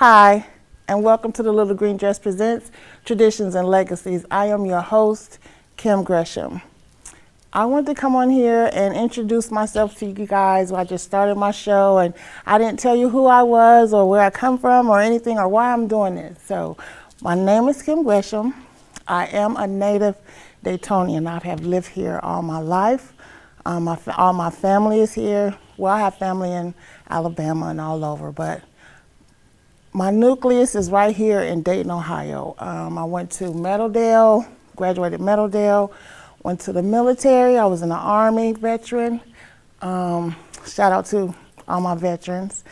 Hi, and welcome to the Little Green Dress Presents Traditions and Legacies. I am your host, Kim Gresham. I wanted to come on here and introduce myself to you guys. I just started my show and I didn't tell you who I was or where I come from or anything or why I'm doing this. So my name is Kim Gresham. I am a native Daytonian. I have lived here all my life. All my family is here. Well, I have family in Alabama and all over, but my nucleus is right here in Dayton, Ohio. I went to Meadowdale, graduated Meadowdale, went to the military. I was in the Army veteran. Shout out to all my veterans.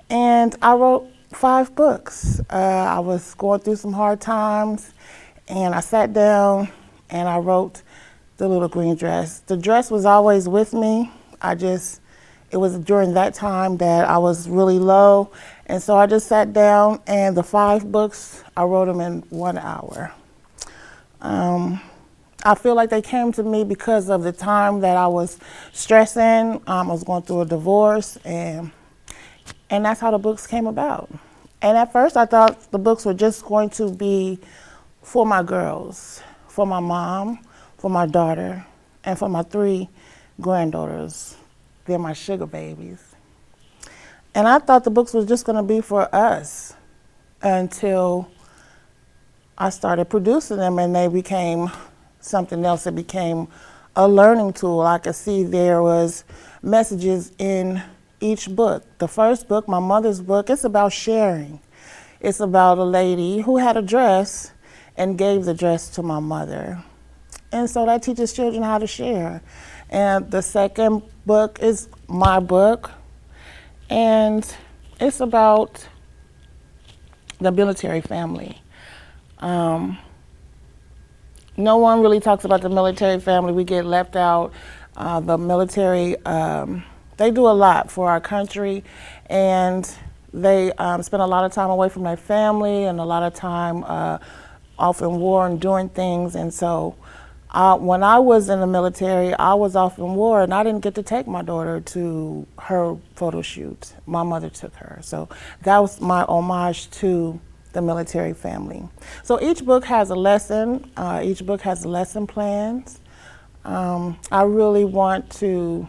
And I wrote 5 books. I was going through some hard times and I sat down and I wrote The Little Green Dress. The dress was always with me. It was during that time that I was really low. And so I just sat down and the 5 books, I wrote them in 1 hour. I feel like they came to me because of the time that I was stressing. I was going through a divorce and that's how the books came about. And at first I thought the books were just going to be for my girls, for my mom, for my daughter, and for my 3 granddaughters. They're my Sugababies. And I thought the books was just gonna be for us until I started producing them and they became something else. It became a learning tool. I could see there was messages in each book. The first book, my mother's book, it's about sharing. It's about a lady who had a dress and gave the dress to my mother. And so that teaches children how to share. And the second book is my book, and it's about the military family. No one really talks about the military family. We get left out. The military, they do a lot for our country, and they spend a lot of time away from their family and a lot of time off in war and doing things. And so when I was in the military, I was off in war and I didn't get to take my daughter to her photo shoot. My mother took her. So that was my homage to the military family. So each book has a lesson. Each book has lesson plans. I really want to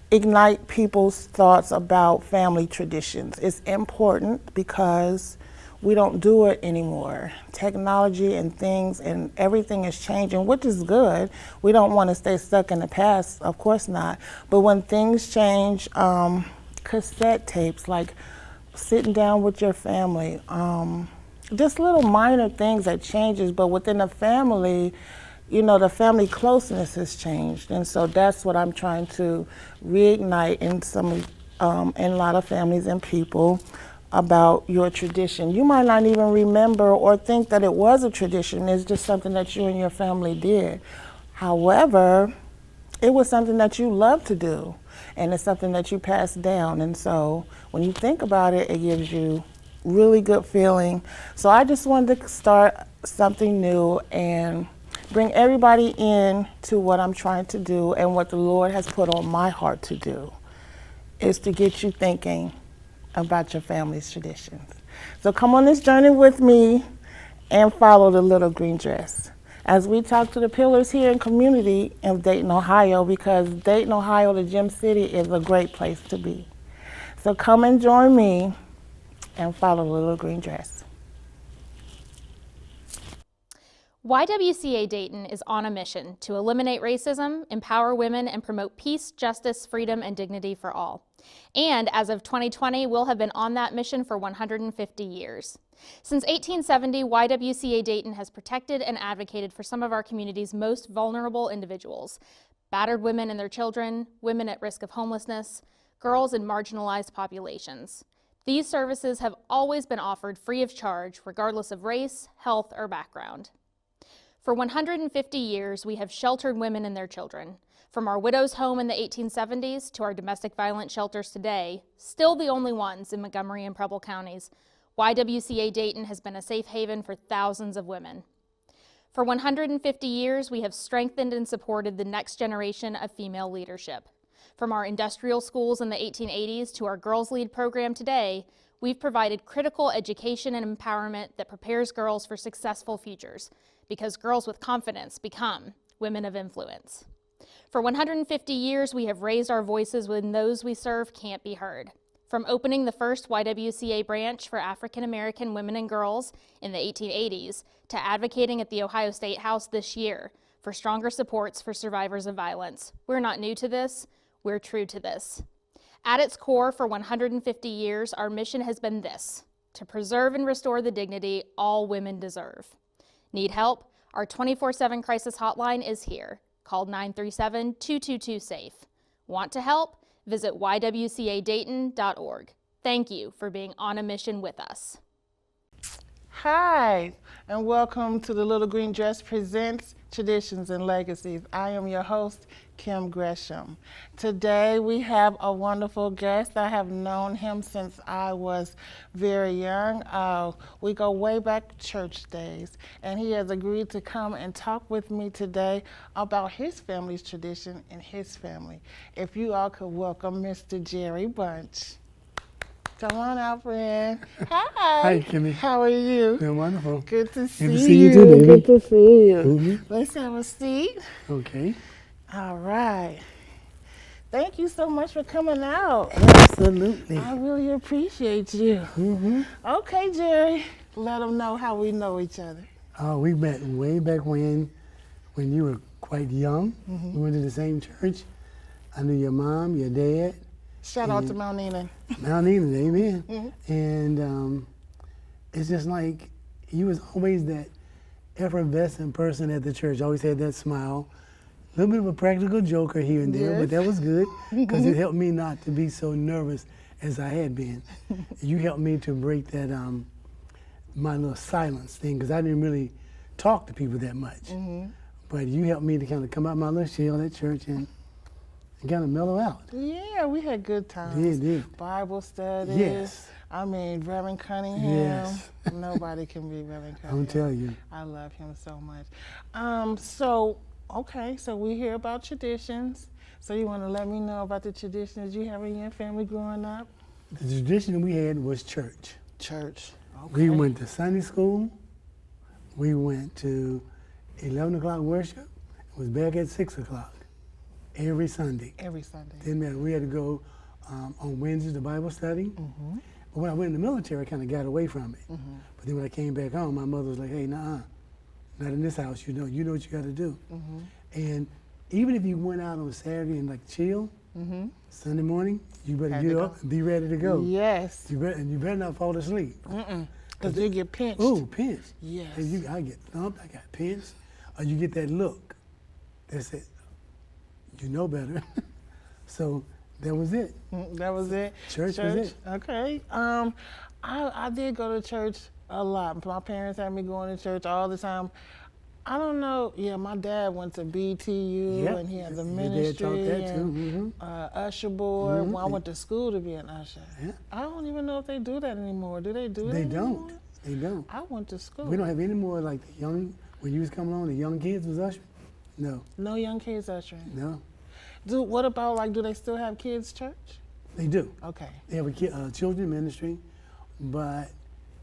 ignite people's thoughts about family traditions. It's important because we don't do it anymore. Technology and things and everything is changing, which is good. We don't want to stay stuck in the past, of course not. But when things change, cassette tapes, like sitting down with your family, just little minor things that changes, but within the family, you know, the family closeness has changed. And so that's what I'm trying to reignite in in a lot of families and people about your tradition. You might not even remember or think that it was a tradition. It's just something that you and your family did. However, it was something that you love to do, and it's something that you passed down. And so when you think about it, it gives you really good feeling. So I just wanted to start something new and bring everybody in to what I'm trying to do and what the Lord has put on my heart to do, is to get you thinking about your family's traditions. So come on this journey with me and follow the Little Green Dress as we talk to the pillars here in community of Dayton, Ohio, because Dayton, Ohio, the Gem City, is a great place to be. So come and join me and follow the Little Green Dress. YWCA Dayton is on a mission to eliminate racism, empower women, and promote peace, justice, freedom, and dignity for all. And as of 2020, we'll have been on that mission for 150 years. Since 1870, YWCA Dayton has protected and advocated for some of our community's most vulnerable individuals: battered women and their children, women at risk of homelessness, girls in marginalized populations. These services have always been offered free of charge, regardless of race, health, or background. For 150 years, we have sheltered women and their children. From our widow's home in the 1870s to our domestic violence shelters today, still the only ones in Montgomery and Preble counties, YWCA Dayton has been a safe haven for thousands of women. For 150 years, we have strengthened and supported the next generation of female leadership. From our industrial schools in the 1880s to our Girls Lead program today, we've provided critical education and empowerment that prepares girls for successful futures, because girls with confidence become women of influence. For 150 years, we have raised our voices when those we serve can't be heard. From opening the first YWCA branch for African American women and girls in the 1880s to advocating at the Ohio State House this year for stronger supports for survivors of violence. We're not new to this, we're true to this. At its core, for 150 years, our mission has been this: to preserve and restore the dignity all women deserve. Need help? Our 24/7 crisis hotline is here. Call 937-222-SAFE. Want to help? Visit ywcadayton.org. Thank you for being on a mission with us. Hi, and welcome to the Little Green Dress presents Traditions and Legacies. I am your host, Kim Gresham. Today we have a wonderful guest. I have known him since I was very young. We go way back church days, and he has agreed to come and talk with me today about his family's tradition and his family. If you all could welcome Mr. Jerry Bunch. Come on out, friend. Hi. Hi, Kimmy. How are you? Doing wonderful. Good to see Good to see you too, baby. Good to see you. Mm-hmm. Let's have a seat. Okay. All right. Thank you so much for coming out. Absolutely. I really appreciate you. Mm-hmm. Okay, Jerry. Let them know how we know each other. We met way back when you were quite young. Mm-hmm. We went to the same church. I knew your mom, your dad. Shout out to Mount Enon. Mount Enon, amen. Mm-hmm. And it's just like you was always that effervescent person at the church. Always had that smile. A little bit of a practical joker here and there, Yes. but that was good because it helped me not to be so nervous as I had been. You helped me to break that my little silence thing, because I didn't really talk to people that much. Mm-hmm. But you helped me to kind of come out my little shell at church and kind of mellow out. Yeah, we had good times. Did. Bible studies. Yes. I mean, Reverend Cunningham. Yes. Nobody can beat Reverend Cunningham. I'll tell you. I love him so much. So we hear about traditions. So you want to let me know about the traditions you have in your family growing up? The tradition we had was church. Church. Okay. We went to Sunday school. We went to 11 o'clock worship. It was back at 6 o'clock every Sunday. Every Sunday. Didn't matter. We had to go on Wednesdays to Bible study. Mm-hmm. But when I went in the military, I kind of got away from it. Mm-hmm. But then when I came back home, my mother was like, hey, nah, not in this house. You know what you got to do. Mm-hmm. And even if you went out on Saturday and like chill, Mm-hmm. Sunday morning, you better Had get to up go. and be ready to go. Yes. You better not fall asleep. Because you get pinched. Oh, pinched. Yes. And I get thumped, I got pinched, or you get that look that said, you know better. So that was it. That was it. Church was it. Okay. I did go to church a lot. My parents had me going to church all the time. I don't know. Yeah, my dad went to BTU, Yep. and he has a Your dad ministry taught that and too. usher board. Mhm. Well, I went to school to be an usher. Yeah. I don't even know if they do that anymore. Do they do that They anymore? don't. They don't. I went to school. We don't have any more like the young, when you was coming on, the young kids was ushering? No, No young kids ushering. no. What about, like, do they still have kids' church? They do. Okay. They have a children ministry, but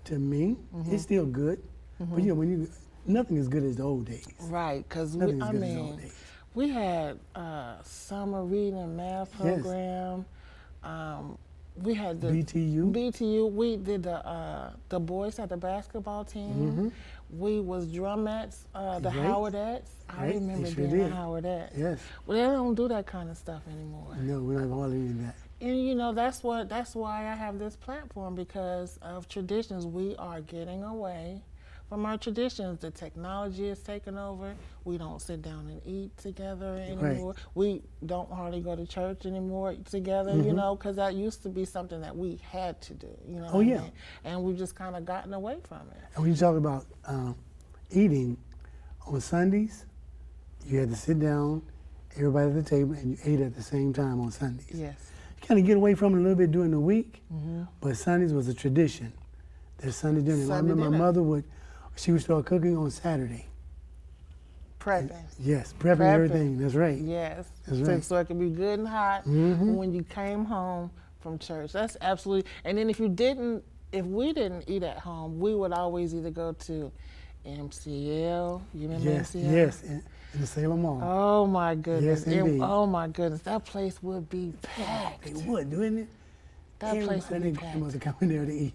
to me, it's still good. But you know, nothing is good as the old days. Right, because Nothing as good as the old days. we had summer reading and math Yes. program. We had the BTU. BTU. We did the boys had the basketball team. We was drumettes, the Right. Howardettes. I Right, remember they sure being a did. Howardette. Yes. Well, they don't do that kind of stuff anymore. No, we're not hardly doing that. And you know that's why I have this platform, because of traditions. We are getting away from our traditions. The technology is taking over. We don't sit down and eat together anymore. Right. We don't hardly go to church anymore together, you know, because that used to be something that we had to do, you know. Oh, what I yeah. mean? And we've just kind of gotten away from it. And when you talk about eating, on Sundays, you had to sit down, everybody at the table, and you ate at the same time on Sundays. Yes. You kind of get away from it a little bit during the week, but Sundays was a tradition. There's Sunday dinner. And I Sunday remember my dinner. mother she would start cooking on Saturday. prepping. Yes, prepping Prepping. everything. That's right. Yes. That's So, right. so it can be good and hot when you came home from church. That's absolutely. And then if we didn't eat at home, we would always either go to MCL. You remember Yes, MCL? yes, in the Salem Mall. Oh my goodness. Yes, indeed. Oh my goodness. That place would be packed. It would, wouldn't it? That place would be Everybody packed. must have come in there to eat.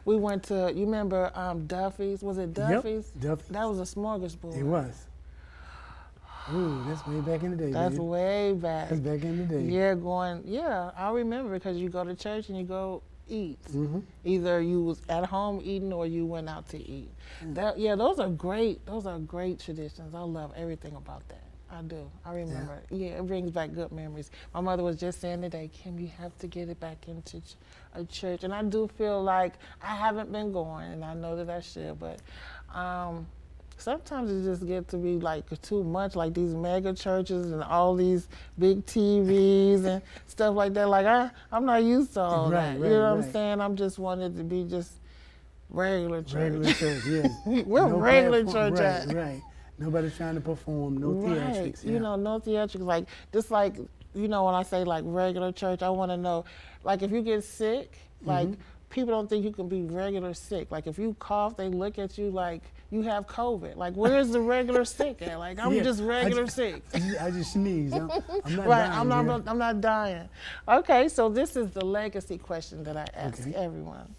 We went to, you remember Duffy's? Was it Duffy's? Duffy's. That was a smorgasbord. It was. Ooh, that's way back in the day. That's baby. way back. That's back in the day. Yeah, I remember because you go to church and you go eat. Either you was at home eating or you went out to eat. Those are great traditions. I love everything about that. I do. I remember. Yeah, it brings back good memories. My mother was just saying today, Kim, you have to get it back into a church. And I do feel like I haven't been going, and I know that I should, but sometimes it just gets to be like too much, like these mega churches and all these big TVs and stuff like that. Like I'm not used to all that. You know what I'm saying? I'm just wanted to be just regular church. Regular church, yes. We're No regular platform, church. Right. Nobody's trying to perform, no theatrics. You know, no theatrics. Like, just like, you know, when I say like regular church, I want to know, like if you get sick, like people don't think you can be regular sick. Like if you cough, they look at you like you have COVID. Like where's the regular sick at? Like I'm just regular sick. I just sneeze. I'm not Right, dying. I'm not dying. Okay, so this is the legacy question that I ask everyone.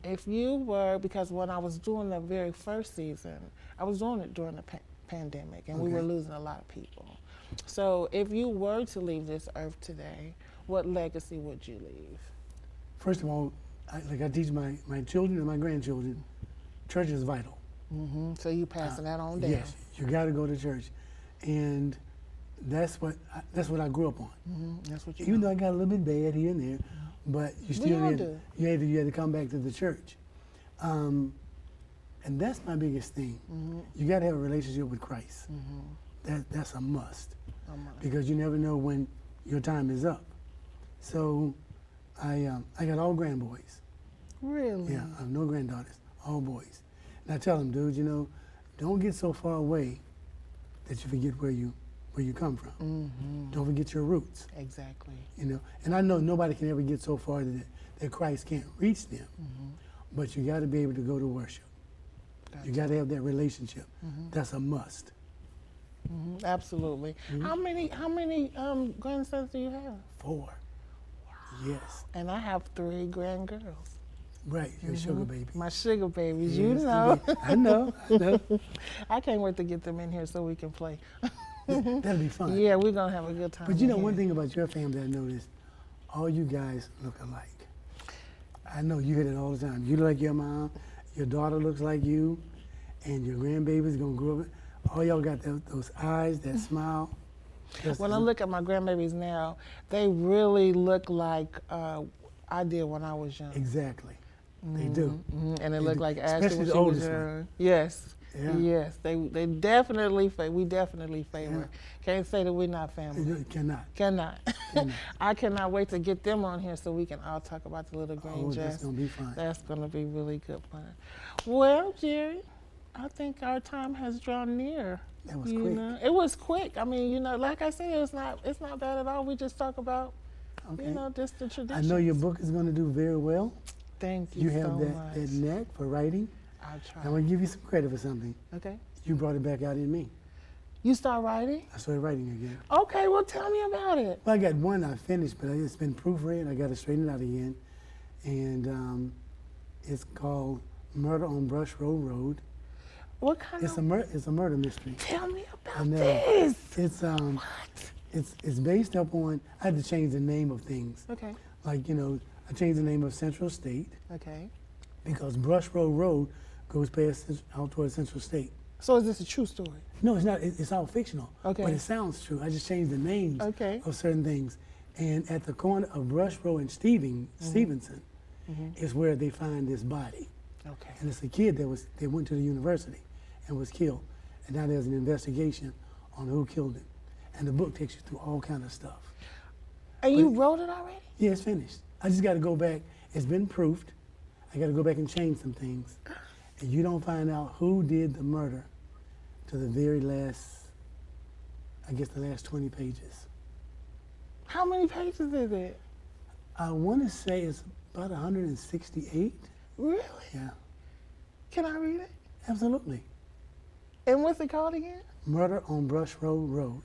If you were, because when I was doing the very first season, I was doing it during the pandemic, and we were losing a lot of people. So if you were to leave this earth today, what legacy would you leave? First of all, I teach my children and my grandchildren, church is vital. So you passing that on down. Yes, you got to go to church, and that's what I grew up on. That's what you Even though I got a little bit bad here and there, but you still all had do. you had to come back to the church, and that's my biggest thing. You got to have a relationship with Christ. That's a must, because you never know when your time is up. So I got all grandboys. Really? Yeah, I have no granddaughters, all boys. And I tell them, dude, you know, don't get so far away that you forget where you come from. Don't forget your roots. Exactly. You know, and I know nobody can ever get so far that Christ can't reach them, but you got to be able to go to worship. Gotcha. You got to have that relationship. That's a must. Absolutely. How many grandsons do you have? 4. Wow. Yes. And I have 3 grandgirls. Right. Your sugar baby. My sugar babies, Yes, you know. I know. I can't wait to get them in here so we can play. That'll be fun. Yeah, we're gonna have a good time. But you know, in one here. thing about your family I noticed, all you guys look alike. I know you hear it all the time. You look like your mom, your daughter looks like you, and your grandbaby's gonna grow up. All y'all got those eyes, that smile. When I look at my grandbabies now, they really look like I did when I was young. Exactly. They do. And they look like Ashley Especially when the she was oldest one. young. Yes. Yeah. Yes. They definitely, we definitely favor. Can't say that we're not family. You cannot. Cannot. I cannot wait to get them on here so we can all talk about the little green Oh, dress. that's gonna be fun. That's gonna be really good fun. Well, Jerry, I think our time has drawn near. That was You quick. know, it was quick. I mean, you know, like I said, it's not bad at all. We just talk about, Okay. you know, just the I traditions. know your book is gonna do very well. Thank you, You have so that much. knack for writing. I'll try. I'm gonna give you some credit for something. Okay. You brought it back out in me. You start writing? I started writing again. Okay, well, tell me about it. Well, I got one I finished, but it's been proofread. I got to straighten it out again. And it's called Murder on Brush Road Road. What kind It's of? it's a murder mystery. Tell me about And, this. It's based up on, I had to change the name of things. Okay. Like, you know, I changed the name of Central State Okay. because Brush Road Road goes past out towards Central State. So is this a true story? No, it's not. It's all fictional. Okay. But it sounds true. I just changed the names Okay. of certain things. And at the corner of Brush Road and Stevenson is where they find this body. Okay. And it's a kid that went to the university and was killed. And now there's an investigation on who killed him. And the book takes you through all kind of stuff. And you wrote it already? Yeah, it's finished. I just got to go back. It's been proofed. I got to go back and change some things. And you don't find out who did the murder to the very last, I guess the last 20 pages. How many pages is it? I want to say it's about 168. Really? Yeah, Can I read it? absolutely. And what's it called again? Murder on Brush Road.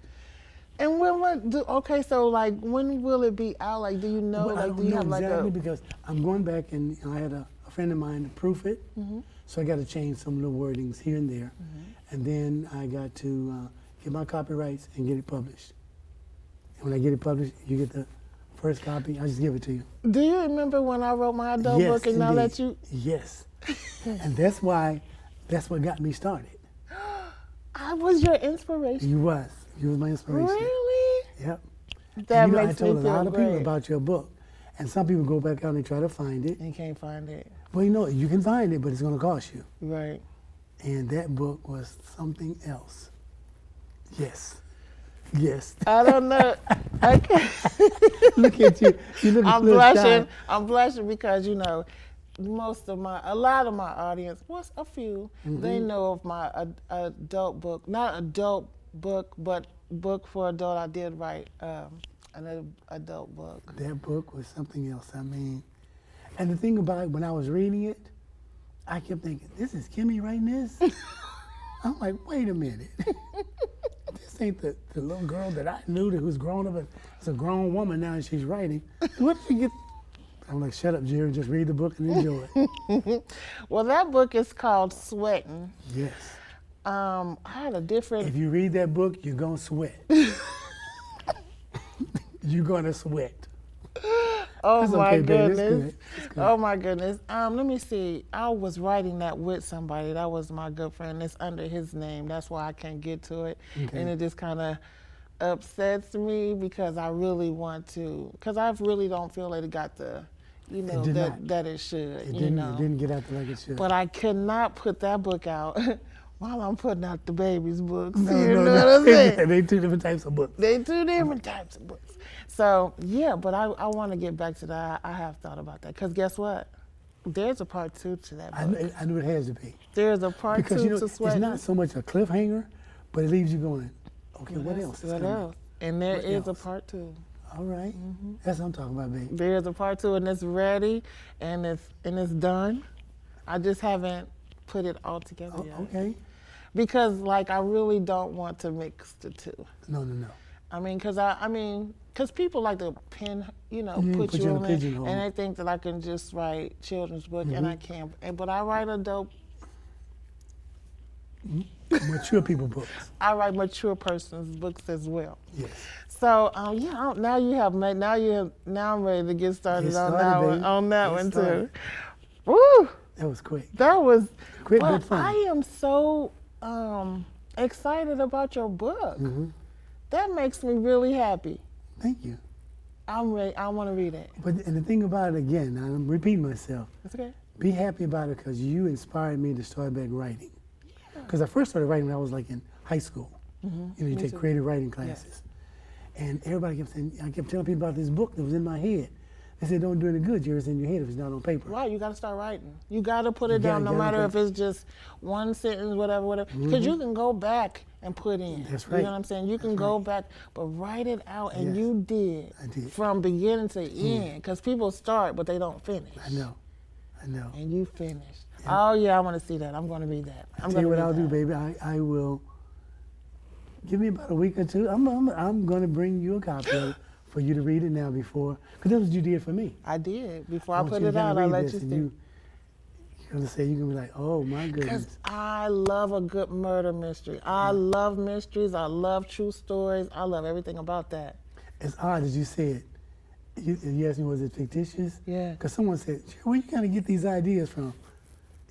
And okay, so like when will it be out? Like, do you know? Well, I Like, don't do you know have like exactly a? because I'm going back and I had a friend of mine to proof it. So I got to change some little wordings here and there. And then I got to get my copyrights and get it published. And when I get it published, you get the first copy. I just give it to you. Do you remember when I wrote my adult Yes, book and I indeed. let you? Yes. And that's what got me started. I was your inspiration. You was my inspiration. Really? Yep. That And, makes I told me a feel lot of people great. about your book. And some people go back out and they try to find it. And can't find it. Well, you can find it, but it's going to cost you. Right. And that book was something else. Yes. Yes. I don't know. I can't. Look at you. You look I'm a little blushing. shy. I'm blushing because a lot of my audience, a few, they know of my adult book, not adult book, but book for adult. I did write an adult book. That book was something else. I mean, and the thing about it, when I was reading it, I kept thinking, this is Kimmy writing this? I'm like, wait a minute. This ain't the little girl that I knew that was grown up. It's a grown woman now and she's writing. What did you get? I'm like, shut up, Jerry, just read the book and enjoy it. Well, that book is called Sweating. Yes. I had a different. If you read that book, you're going to sweat. You're going to sweat. Oh That's my okay, baby. It's goodness. good. It's good. Oh my goodness. Let me see. I was writing that with somebody. That was my good friend. It's under his name. That's why I can't get to it. Okay. And it just kind of upsets me because I really want to. Because I really don't feel that it got the, did not. that it should. It you didn't, know. it didn't get out there like it should. But I could not put that book out while I'm putting out the baby's books. No, you no, know no. what I'm saying? They two different types of books. They two different types of books. So, yeah, but I want to get back to that. I have thought about that. Because guess what? There's a part 2 to that book. I knew it has to be. There's a part Because 2 to it's Sweating. not so much a cliffhanger, but it leaves you going, okay, what else? is What coming? else? And there What is else? a part 2. All right. That's what I'm talking about, baby. There's a part 2, and it's ready, and it's done. I just haven't put it all together yet. Okay. Because, like, I really don't want to mix the two. No. I mean, because people like to put you put you on in a it, pigeonhole. and they think that I can just write children's book, and I can't. But I write adult. Mature people books. I write mature person's books as well. Yes. So now you have made now I'm ready to get started, Get on started, that baby. one on that Get one started. too. Woo! That was quick. That was Quick but but fun. I am so excited about your book. That makes me really happy. Thank you. I'm ready. I want to read it. And the thing about it, again, I'm repeating myself, It's okay. be happy about it because you inspired me to start back writing. Because I first started writing when I was like in high school. You take too. creative writing classes. And everybody kept saying, I kept telling people about this book that was in my head. They said, don't do any good, Jerry, it's in your head if it's not on paper. Right, you got to start writing. You got to put it gotta down, no get it matter down. if it's just one sentence, whatever. Because you can go back and put in. That's You right. know what I'm saying? You can go back, but write it out, and Yes, you did. I did. From beginning to end. Because people start, but they don't finish. I know. And you finished. Oh, yeah, I want to see that. I'm going to read that. I'm Tell you going what to I'll do, baby. I will, give me about a week or two. I'm going to bring you a copy of it for you to read it now before, because that's what you did for me. I did. Before I want put you it to out, I read let this you and see. You're going to say, you're going to be like, oh my Because goodness. I love a good murder mystery. I love mysteries. I love true stories. I love everything about that. It's odd that you said, you asked me, was it fictitious? Yeah. Because someone said, where you kind of get these ideas from?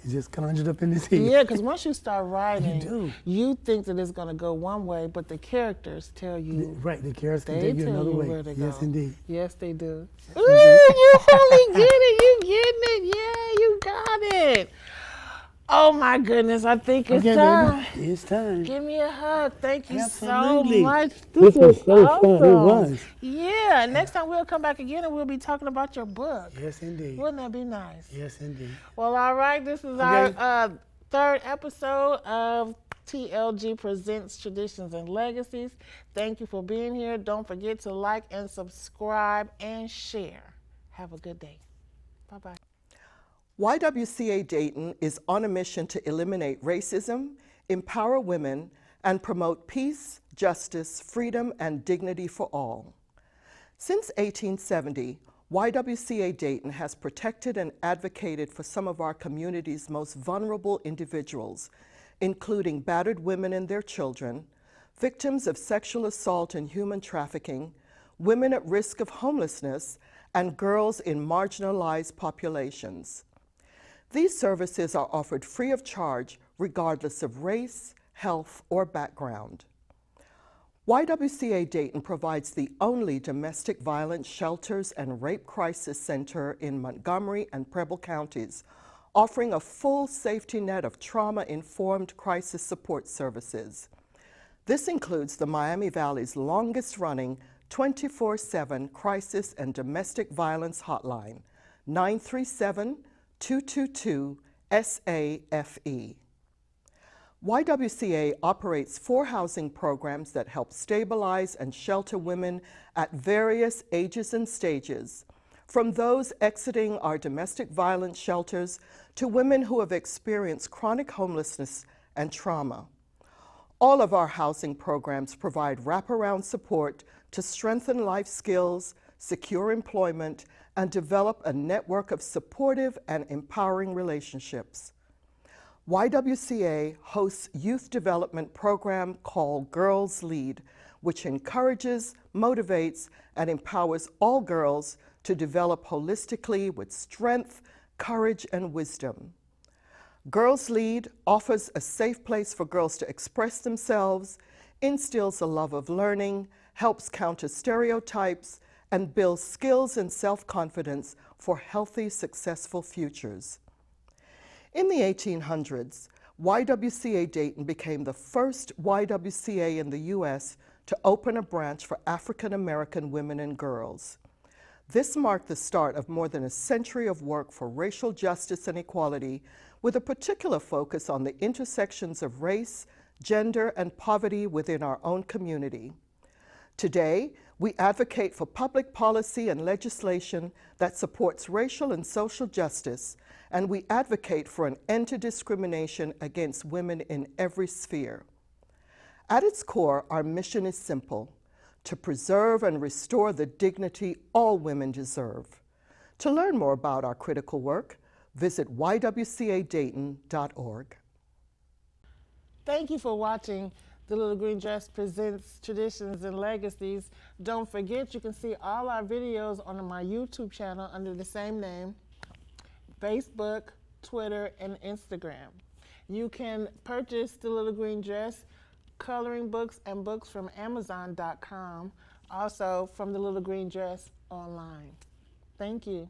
It just conjured up in his head. Yeah, because once you start writing, do. you think that it's going to go one way, but the characters tell you. Right, the characters can They take you tell another you way. where to Yes, go. indeed. Yes, they do. Ooh, you finally get it. You getting it. Yeah, you got it. Oh, my goodness. I think it's Okay, time. baby, it's time. Give me a hug. Thank you Absolutely. so much. This was so awesome. fun. It was. Yeah, and next time we'll come back again and we'll be talking about your book. Yes, indeed. Wouldn't that be nice? Yes, indeed. Well, all right. This is Okay. our third episode of T.L.G presents Traditions and Legacies. Thank you for being here. Don't forget to like and subscribe and share. Have a good day. Bye-bye. YWCA Dayton is on a mission to eliminate racism, empower women, and promote peace, justice, freedom, and dignity for all. Since 1870, YWCA Dayton has protected and advocated for some of our community's most vulnerable individuals, including battered women and their children, victims of sexual assault and human trafficking, women at risk of homelessness, and girls in marginalized populations. These services are offered free of charge, regardless of race, health, or background. YWCA Dayton provides the only domestic violence shelters and rape crisis center in Montgomery and Preble counties, offering a full safety net of trauma-informed crisis support services. This includes the Miami Valley's longest-running 24/7 crisis and domestic violence hotline, 937-222-SAFE. YWCA operates 4 housing programs that help stabilize and shelter women at various ages and stages, from those exiting our domestic violence shelters to women who have experienced chronic homelessness and trauma. All of our housing programs provide wraparound support to strengthen life skills, secure employment, and develop a network of supportive and empowering relationships. YWCA hosts a youth development program called Girls Lead, which encourages, motivates, and empowers all girls to develop holistically with strength, courage, and wisdom. Girls Lead offers a safe place for girls to express themselves, instills a love of learning, helps counter stereotypes, and builds skills and self-confidence for healthy, successful futures. In the 1800s, YWCA Dayton became the first YWCA in the U.S. to open a branch for African American women and girls. This marked the start of more than a century of work for racial justice and equality, with a particular focus on the intersections of race, gender, and poverty within our own community. Today, we advocate for public policy and legislation that supports racial and social justice, and we advocate for an end to discrimination against women in every sphere. At its core, our mission is simple: to preserve and restore the dignity all women deserve. To learn more about our critical work, visit ywcadayton.org. Thank you for watching The Little Green Dress presents Traditions and Legacies. Don't forget, you can see all our videos on my YouTube channel under the same name, Facebook, Twitter, and Instagram. You can purchase The Little Green Dress coloring books and books from Amazon.com, also from The Little Green Dress online. Thank you.